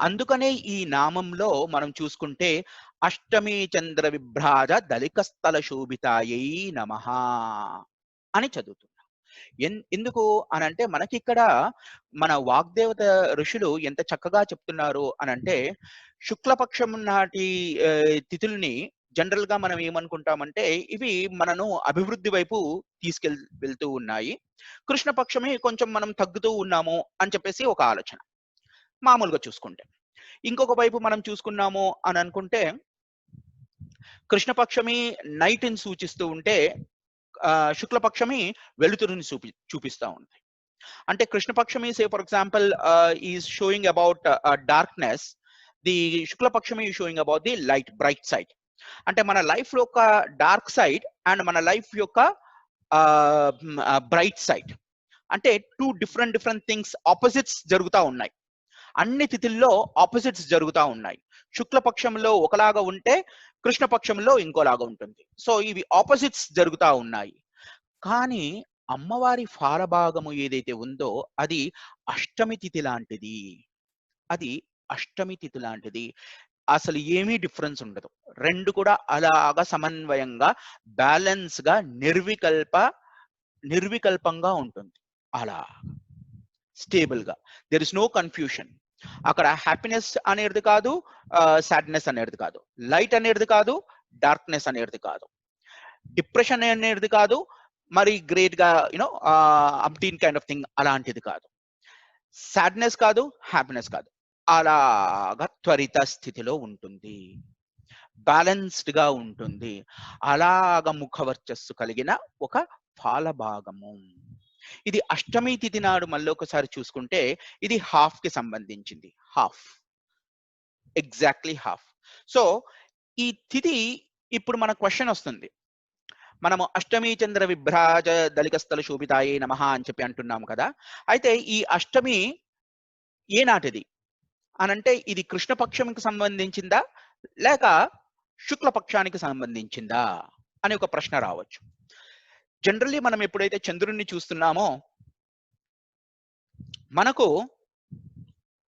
అందుకనే ఈ నామంలో మనం చూసుకుంటే అష్టమి చంద్ర విభ్రాజ దళికస్థల శోభితాయై నమః అని చదువుతున్నాం. ఎందుకు అని అంటే మనకి ఇక్కడ మన వాగ్దేవత ఋషులు ఎంత చక్కగా చెప్తున్నారు అని అంటే శుక్లపక్షం నాటి తిథుల్ని జనరల్ గా మనం ఏమనుకుంటామంటే ఇవి మనను అభివృద్ధి వైపు వెళ్తూ ఉన్నాయి, కృష్ణపక్షమే కొంచెం మనం తగ్గుతూ ఉన్నాము అని చెప్పేసి ఒక ఆలోచన మామూలుగా చూసుకుంటే. ఇంకొక వైపు మనం చూసుకున్నాము అని అనుకుంటే కృష్ణపక్షమి నైట్ ని సూచిస్తూ ఉంటే శుక్లపక్షమి వెలుతురుని చూపిస్తూ ఉంది. అంటే కృష్ణపక్షమి say for example is showing about darkness, the శుక్లపక్షమి is showing about the light bright side. అంటే మన లైఫ్ యొక్క డార్క్ సైడ్ అండ్ మన లైఫ్ యొక్క బ్రైట్ సైడ్ అంటే టూ డిఫరెంట్ థింగ్స్ ఆపోజిట్స్ జరుగుతూ ఉన్నాయి. అన్ని తిథుల్లో ఆపోజిట్స్ జరుగుతూ ఉన్నాయి. శుక్లపక్షంలో ఒకలాగా ఉంటే కృష్ణపక్షంలో ఇంకోలాగా ఉంటుంది. సో ఇవి ఆపోజిట్స్ జరుగుతూ ఉన్నాయి. కానీ అమ్మవారి ఫాలభాగము ఏదైతే ఉందో అది అష్టమి తిథి లాంటిది. అది అష్టమి తిథి లాంటిది. అసలు ఏమీ డిఫరెన్స్ ఉండదు. రెండు కూడా అలాగా సమన్వయంగా బ్యాలెన్స్ గా నిర్వికల్పంగా ఉంటుంది. అలా స్టేబుల్ గా దెర్ ఇస్ నో కన్ఫ్యూషన్. అక్కడ హ్యాపీనెస్ అనేది కాదు, సాడ్నెస్ అనేది కాదు, లైట్ అనేది కాదు, డార్క్నెస్ అనేది కాదు, డిప్రెషన్ అనేది కాదు, మరి గ్రేట్ గా యూనో అప్టీన్ కైండ్ ఆఫ్ థింగ్ అలాంటిది కాదు, సాడ్నెస్ కాదు, హ్యాపీనెస్ కాదు, అలాగా త్వరిత స్థితిలో ఉంటుంది, బ్యాలెన్స్డ్ గా ఉంటుంది. అలాగ ముఖవర్చస్సు కలిగిన ఒక ఫాలభాగము. ఇది అష్టమి తిథి నాడు మళ్ళీ ఒకసారి చూసుకుంటే ఇది హాఫ్ కి సంబంధించింది. Half, exactly half. సో ఈ తిథి ఇప్పుడు మన క్వశ్చన్ వస్తుంది. మనము అష్టమి చంద్ర విభ్రాజ దళికస్థల శోభితాయే నమః అని చెప్పి అంటున్నాము కదా. అయితే ఈ అష్టమి ఏ నాటిది అనంటే ఇది కృష్ణపక్షంకి సంబంధించిందా లేక శుక్లపక్షానికి సంబంధించిందా అని ఒక ప్రశ్న రావచ్చు. జనరల్లీ మనం ఎప్పుడైతే చంద్రుడిని చూస్తున్నామో మనకు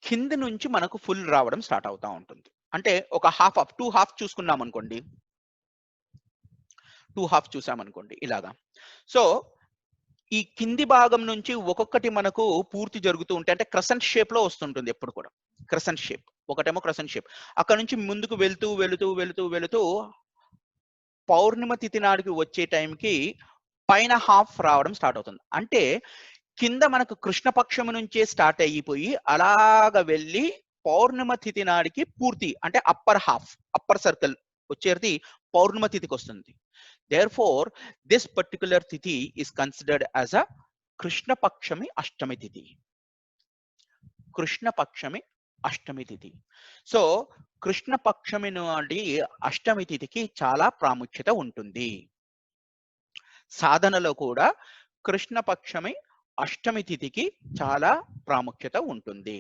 కింది నుంచి మనకు ఫుల్ రావడం స్టార్ట్ అవుతా ఉంటుంది. అంటే ఒక హాఫ్ ఆఫ్ 2 హాఫ్ చూసుకున్నాం అనుకోండి, 2 హాఫ్ చూసామనుకోండి ఇలాగా. సో ఈ కింది భాగం నుంచి ఒక్కొక్కటి మనకు పూర్తి జరుగుతూ ఉంటే అంటే క్రసెంట్ షేప్ లో వస్తుంటుంది ఎప్పుడు కూడా. క్రసెంట్ షేప్, ఒకటేమో క్రసెంట్ షేప్, అక్కడ నుంచి ముందుకు వెళుతూ వెళుతూ వెళుతూ వెళుతూ పౌర్ణిమ తిథి నాడికి వచ్చే టైంకి పైన హాఫ్ రావడం స్టార్ట్ అవుతుంది. అంటే కింద మనకు కృష్ణపక్షం నుంచే స్టార్ట్ అయిపోయి అలాగ వెళ్ళి పౌర్ణిమ తిథి నాడికి పూర్తి అంటే అప్పర్ హాఫ్, అప్పర్ సర్కిల్ వచ్చేది పౌర్ణిమ తిథికి వస్తుంది. Therefore, this particular tithi is considered as a కృష్ణపక్షమి అష్టమి తిథి. కృష్ణపక్షమి అష్టమి తిథి. సో కృష్ణపక్షమి నుండి అష్టమి తిథికి చాలా ప్రాముఖ్యత ఉంటుంది. సాధనలో కూడా కృష్ణపక్షమి అష్టమి తిథికి చాలా ప్రాముఖ్యత ఉంటుంది.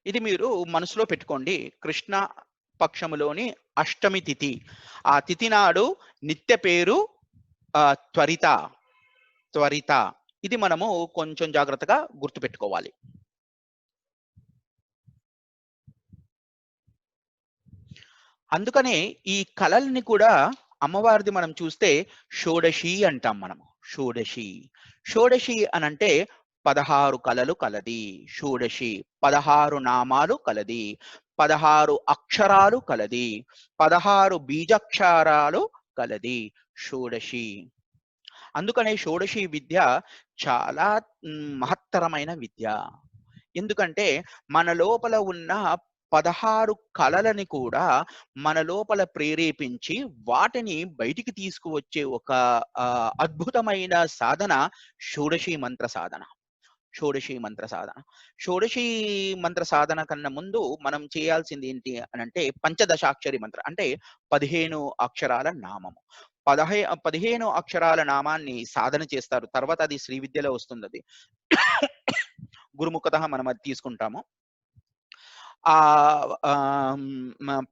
ఇది మీరు మనసులో పెట్టుకోండి. కృష్ణ పక్షములోని అష్టమి తిథి, ఆ తిథి నాడు నిత్య పేరు త్వరిత. త్వరిత ఇది మనము కొంచెం జాగ్రత్తగా గుర్తుపెట్టుకోవాలి. అందుకనే ఈ కళల్ని కూడా అమ్మవారిది మనం చూస్తే షోడశి అంటాం మనము. షోడశి. షోడశి అనంటే 16 కళలు కలది. షోడశి 16 నామాలు కలది, 16 అక్షరాలు కలది, 16 బీజాక్షరాలు కలది షోడశి. అందుకనే షోడశి విద్య చాలా మహత్తరమైన విద్య. ఎందుకంటే మన లోపల ఉన్న 16 కళలని కూడా మన లోపల ప్రేరేపించి వాటిని బయటికి తీసుకువచ్చే ఒక అద్భుతమైన సాధన షోడశి మంత్ర సాధన. షోడశి మంత్ర సాధన. షోడశి మంత్ర సాధన కన్నా ముందు మనం చేయాల్సింది ఏంటి అని అంటే పంచదశాక్షరి మంత్రం, అంటే 15 అక్షరాల నామము. 15 అక్షరాల నామాన్ని సాధన చేస్తారు. తర్వాత అది శ్రీ విద్యలో వస్తుంది. అది గురుముఖత మనం అది తీసుకుంటాము. ఆ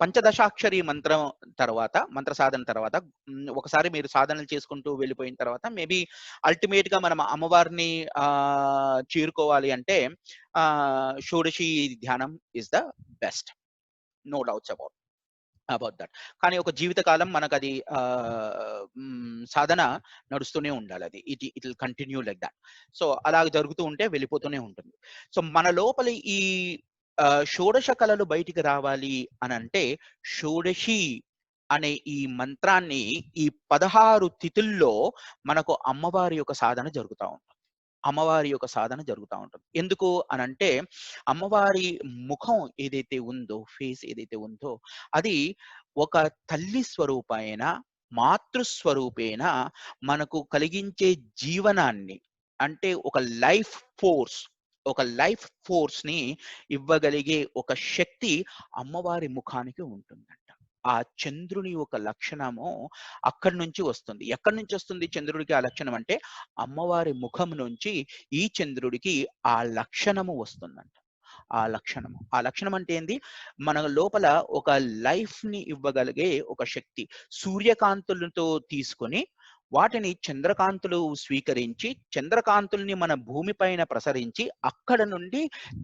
పంచదశాక్షరి మంత్రం తర్వాత, మంత్ర సాధన తర్వాత ఒకసారి మీరు సాధనలు చేసుకుంటూ వెళ్ళిపోయిన తర్వాత మేబీ అల్టిమేట్ గా మనం అమ్మవారిని చేరుకోవాలి అంటే షోడశి ధ్యానం is the best. No doubts about that. కానీ ఒక జీవితకాలం మనకు అది సాధన నడుస్తూనే ఉండాలి. అది it will continue like that. So అలా జరుగుతూ ఉంటే వెళ్ళిపోతూనే ఉంటుంది. సో మన లోపల ఈ షోడశ కళలు బయటికి రావాలి అని అంటే షోడశి అనే ఈ మంత్రాన్ని ఈ 16 తిథుల్లో మనకు అమ్మవారి యొక్క సాధన జరుగుతూ ఉంటుంది. అమ్మవారి యొక్క సాధన జరుగుతూ ఉంటుంది. ఎందుకు అని అంటే అమ్మవారి ముఖం ఏదైతే ఉందో, ఫేస్ ఏదైతే ఉందో, అది ఒక తల్లి స్వరూపైన, మాతృస్వరూపేణ మనకు కలిగించే జీవనాన్ని, అంటే ఒక లైఫ్ ఫోర్స్ ని ఇవ్వగలిగే ఒక శక్తి అమ్మవారి ముఖానికి ఉంటుందంట. ఆ చంద్రుని ఒక లక్షణము అక్కడి నుంచి వస్తుంది. ఎక్కడి నుంచి వస్తుంది చంద్రుడికి ఆ లక్షణం అంటే అమ్మవారి ముఖం నుంచి ఈ చంద్రుడికి ఆ లక్షణము వస్తుందంట. ఆ లక్షణం అంటే ఏంది? మన లోపల ఒక లైఫ్ ని ఇవ్వగలిగే ఒక శక్తి. సూర్యకాంతులతో తీసుకొని వాటిని చంద్రకాంతులు స్వీకరించి, చంద్రకాంతుల్ని మన భూమి పైన ప్రసరించి అక్కడ నుండి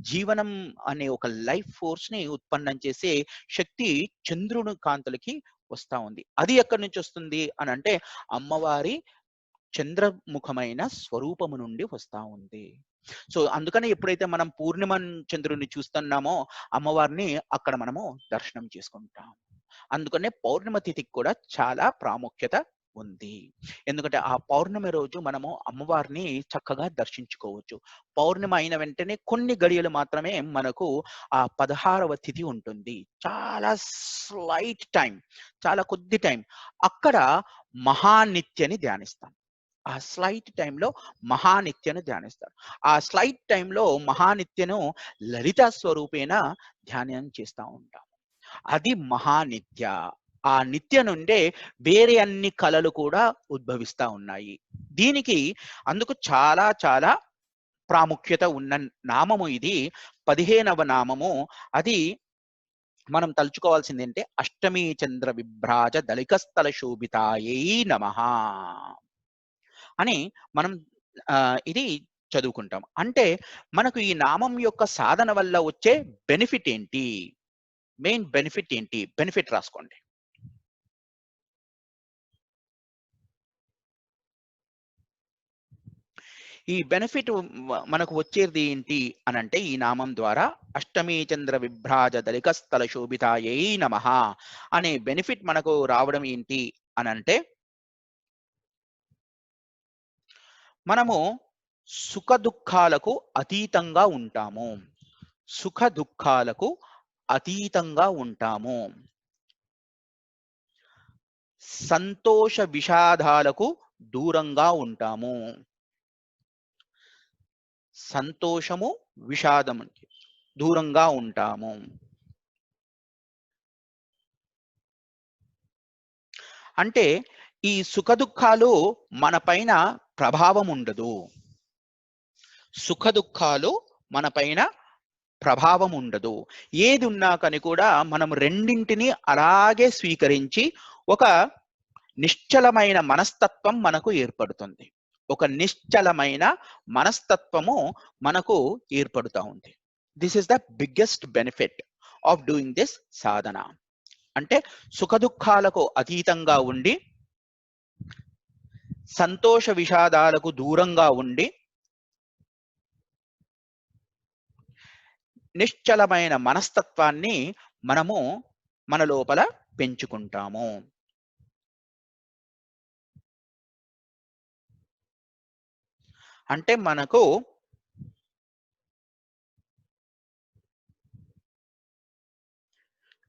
జీవనం అనే ఒక లైఫ్ ఫోర్స్ ని ఉత్పన్నం చేసే శక్తి చంద్రుని కాంతులకి వస్తా ఉంది. అది ఎక్కడి నుంచి వస్తుంది అని అంటే అమ్మవారి చంద్రముఖమైన స్వరూపము నుండి వస్తా ఉంది. సో అందుకని ఎప్పుడైతే మనం పూర్ణిమ చంద్రుడిని చూస్తున్నామో అమ్మవారిని అక్కడ మనము దర్శనం చేసుకుంటాం. అందుకనే పౌర్ణిమ తిథికి కూడా చాలా ప్రాముఖ్యత ఉంది. ఎందుకంటే ఆ పౌర్ణమి రోజు మనము అమ్మవారిని చక్కగా దర్శించుకోవచ్చు. పౌర్ణిమ అయిన వెంటనే కొన్ని గడియలు మాత్రమే మనకు ఆ 16వ తిథి ఉంటుంది. చాలా స్లైట్ టైం, చాలా కొద్ది టైం. అక్కడ మహానిత్యని ధ్యానిస్తాం. ఆ స్లైట్ టైంలో మహానిత్యను ధ్యానిస్తారు. ఆ స్లైట్ టైంలో మహానిత్యను లలిత స్వరూపేణ ధ్యానం చేస్తూ ఉంటాం. అది మహానిత్య. ఆ నిత్య నుండే వేరే అన్ని కళలు కూడా ఉద్భవిస్తా ఉన్నాయి. దీనికి అందుకు చాలా చాలా ప్రాముఖ్యత ఉన్న నామము ఇది. 15వ నామము. అది మనం తలుచుకోవాల్సింది ఏంటంటే అష్టమి చంద్ర విభ్రాజ దళికస్థల శోభితాయై నమః అని మనం ఇది చదువుకుంటాం. అంటే మనకు ఈ నామం యొక్క సాధన వల్ల వచ్చే బెనిఫిట్ ఏంటి, మెయిన్ బెనిఫిట్ ఏంటి? బెనిఫిట్ రాసుకోండి. ఈ బెనిఫిట్ మనకు వచ్చేది ఏంటి అని అంటే ఈ నామం ద్వారా అష్టమి చంద్ర విభ్రాజ దళికస్థల శోభితాయై నమః అనే బెనిఫిట్ మనకు రావడం ఏంటి అని అంటే మనము సుఖ దుఃఖాలకు అతీతంగా ఉంటాము. సుఖ దుఃఖాలకు అతీతంగా ఉంటాము. సంతోష విషాదాలకు దూరంగా ఉంటాము. సంతోషము విషాదముకి దూరంగా ఉంటాము. అంటే ఈ సుఖ దుఃఖాలు మన పైన ప్రభావం ఉండదు. సుఖ దుఃఖాలు మన పైన ప్రభావం ఉండదు. ఏది ఉన్నా కానీ కూడా మనం రెండింటిని అలాగే స్వీకరించి ఒక నిశ్చలమైన మనస్తత్వం మనకు ఏర్పడుతుంది. ఒక నిశ్చలమైన మనస్తత్వము మనకు ఏర్పడుతూ ఉంది. This is the biggest benefit of doing this సాధన. అంటే సుఖ దుఃఖాలకు అతీతంగా ఉండి, సంతోష విషాదాలకు దూరంగా ఉండి, నిశ్చలమైన మనస్తత్వాన్ని మనము మన లోపల పెంచుకుంటాము. అంటే మనకు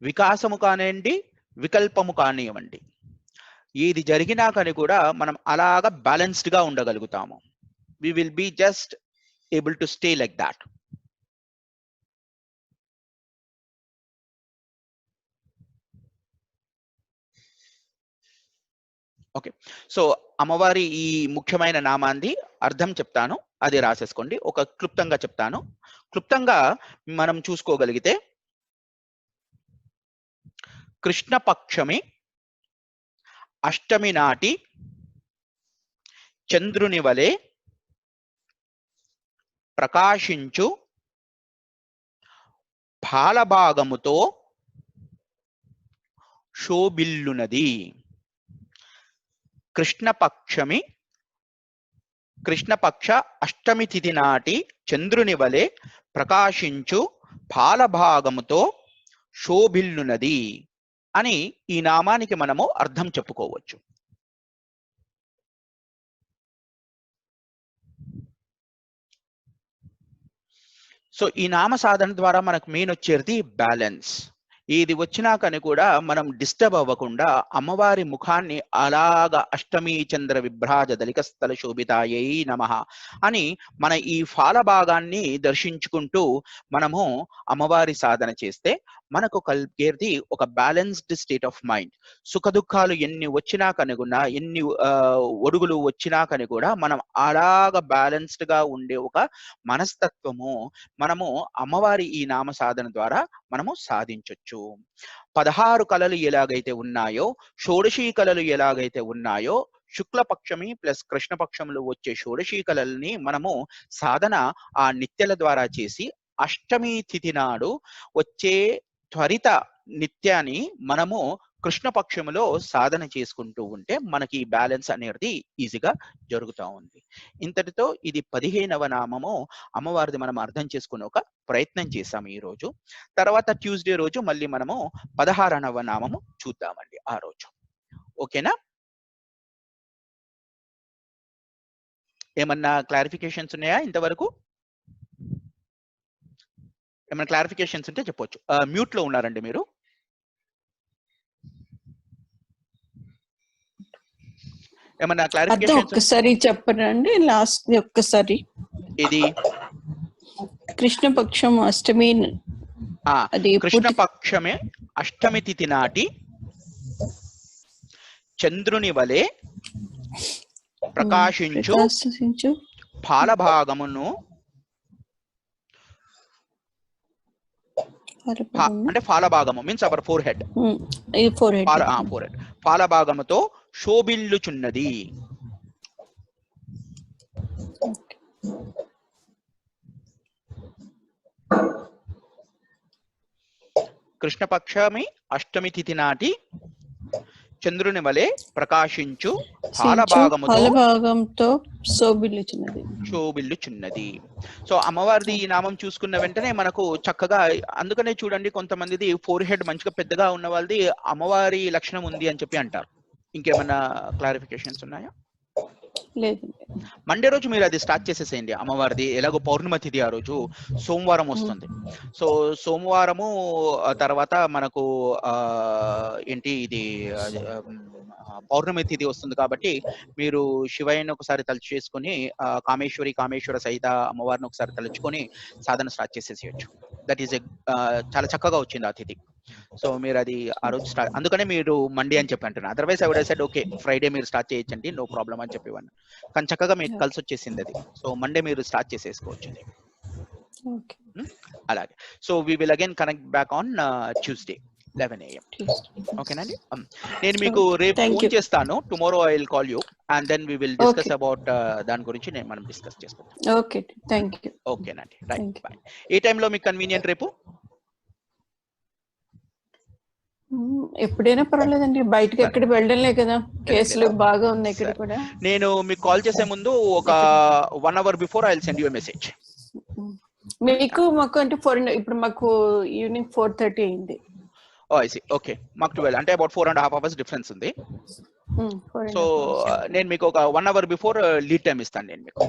వికాసము కానివ్వండి, వికల్పము కానివ్వండి, ఏది జరిగినా కానీ కూడా మనం అలాగా బ్యాలెన్స్డ్ గా ఉండగలుగుతాము. We will be just able to stay like that. Okay, so అమ్మవారి ఈ ముఖ్యమైన నామాన్ని అర్థం చెప్తాను, అది రాసేసుకోండి. ఒక క్లుప్తంగా చెప్తాను. క్లుప్తంగా మనం చూసుకోగలిగితే, కృష్ణపక్షమి అష్టమి నాటి చంద్రుని వలె ప్రకాశించు పాలభాగముతో శోభిల్లునది. కృష్ణపక్ష అష్టమి తిథి నాటి చంద్రుని వలె ప్రకాశించు పాలభాగముతో శోభిల్లునది అని ఈ నామానికి మనము అర్థం చెప్పుకోవచ్చు. సో ఈ నామ సాధన ద్వారా మనకు మెయిన్ వచ్చేది బ్యాలెన్స్. ఏది వచ్చినా కానీ కూడా మనం డిస్టర్బ్ అవ్వకుండా అమ్మవారి ముఖాన్ని అలాగా అష్టమి చంద్ర విభ్రాజ దళికస్థల శోభితాయై నమః అని మన ఈ ఫాల భాగాన్ని దర్శించుకుంటూ మనము అమ్మవారి సాధన చేస్తే మనకు కలిగేది ఒక బ్యాలెన్స్డ్ స్టేట్ ఆఫ్ మైండ్. సుఖ దుఃఖాలు ఎన్ని వచ్చినా కనుగొన్నా, ఎన్ని ఒడుగులు వచ్చినా కానీ కూడా మనం అలాగా బ్యాలెన్స్డ్ గా ఉండే ఒక మనస్తత్వము మనము అమ్మవారి ఈ నామ సాధన ద్వారా మనము సాధించవచ్చు. 16 కళలు ఎలాగైతే ఉన్నాయో, షోడశీ కళలు ఎలాగైతే ఉన్నాయో, శుక్లపక్షమి ప్లస్ కృష్ణపక్షంలో వచ్చే షోడశీ కళల్ని మనము సాధన ఆ నిత్యల ద్వారా చేసి, అష్టమి తిథి నాడు వచ్చే త్వరిత నిత్యాన్ని మనము కృష్ణపక్షములో సాధన చేసుకుంటూ ఉంటే మనకి ఈ బ్యాలెన్స్ అనేది ఈజీగా జరుగుతూ ఉంది. ఇంతటితో ఇది 15వ నామము అమ్మవారిది మనం అర్థం చేసుకునే ఒక ప్రయత్నం చేశాము ఈ రోజు. తర్వాత ట్యూస్డే రోజు మళ్ళీ మనము 16వ నామము చూద్దామండి ఆ రోజు. ఓకేనా? ఏమన్నా క్లారిఫికేషన్స్ ఉన్నాయా ఇంతవరకు? ఏమైనా క్లారిఫికేషన్స్ ఉంటే చెప్పొచ్చు. మ్యూట్ లో ఉన్నారండి మీరు. ఏమన్నా క్లారిఫికేషన్స్ ఒక్కసారి చెప్పరండి, లాస్ట్ ఒక్కసారి. ఇది కృష్ణపక్షం అష్టమి, అది కృష్ణపక్షమే అష్టమి తిథి నాటి చంద్రుని వలె ప్రకాశించు పాలభాగమును, అంటే పాలభాగము మీన్స్ అవర్ ఫోర్ హెడ్, పాలభాగముతో శోభిల్లుచున్నది. కృష్ణపక్షమి అష్టమి తిథి నాటి చంద్రుని వలె ప్రకాశించు పాలభాగంతో శోభిల్లుచున్నది. సో అమ్మవారిది ఈ నామం చూసుకున్న వెంటనే మనకు చక్కగా, అందుకనే చూడండి కొంతమందిది ఫోర్ హెడ్ మంచిగా పెద్దగా ఉన్న వాళ్ళది అమ్మవారి లక్షణం ఉంది అని చెప్పి అంటారు. ఇంకేమన్నా క్లారిఫికేషన్స్ ఉన్నాయా? లేదు. మండే రోజు మీరు అది స్టార్ట్ చేసేసేయండి. అమ్మవారిది ఎలాగో పౌర్ణమి తిథి ఆ రోజు సోమవారం వస్తుంది. సో సోమవారము తర్వాత మనకు ఏంటి ఇది పౌర్ణమి తిథి వస్తుంది కాబట్టి మీరు శివయ్యని ఒకసారి తలుచు చేసుకుని కామేశ్వర సహిత అమ్మవారిని ఒకసారి తలుచుకొని సాధన స్టార్ట్ చేసేసేయచ్చు. దట్ ఈస్ చాలా చక్కగా వచ్చింది ఆ తిథి. సో మీరు అది ఆ రోజు స్టార్ట్, అందుకనే మీరు మండే అని చెప్పి అంటున్నారు. Otherwise I would have said okay Friday మీరు స్టార్ట్ చేయొచ్చండి, నో ప్రాబ్లం అని చెప్పేవాడిని. కానీ చక్కగా మీకు కలిసి వచ్చేసింది అది. సో మండే మీరు స్టార్ట్ చేసేసుకోవచ్చు. అలాగే. So we will again connect back on Tuesday 11 AM. ఓకేనండి. నేను మీకు రేపు ఫోన్ చేస్తాను. Tomorrow I will call you and then we will discuss about దాని గురించి మనం డిస్కస్ చేసుకుందాం. Okay, thank you. ఓకేనండి, రైట్, బై. ఏ టైంలో మీకు కన్వీనియంట్ రేపు? ఎప్పుడైనా పర్వాలేదండి, బయటకి ఎక్కడ వెళ్ళడంలే కదా, కేసులు బాగా ఉన్నాయి ఇక్కడ కూడా. నేను మీకు కాల్ చేసే ముందు ఒక 1 hour before I will send you a message. మీకు మాకు అంటే ఇప్పుడు మాకు ఈవినింగ్ 4:30 అయింది. I see. ఓకే, మాకు 12 అంటే అబౌట్ 4.5 hours డిఫరెన్స్ ఉంది. సో నేను మీకు ఒక 1 hour బిఫోర్ లీడ్ టైం ఇస్తాను నేను మీకు.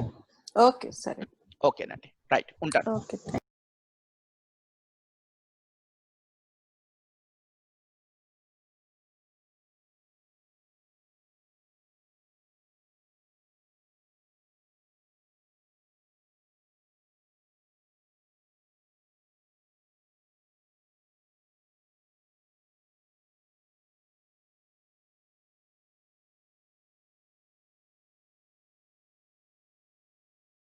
ఓకే, సరే. ఓకేనండి, రైట్, ఉంటాను. ఓకే.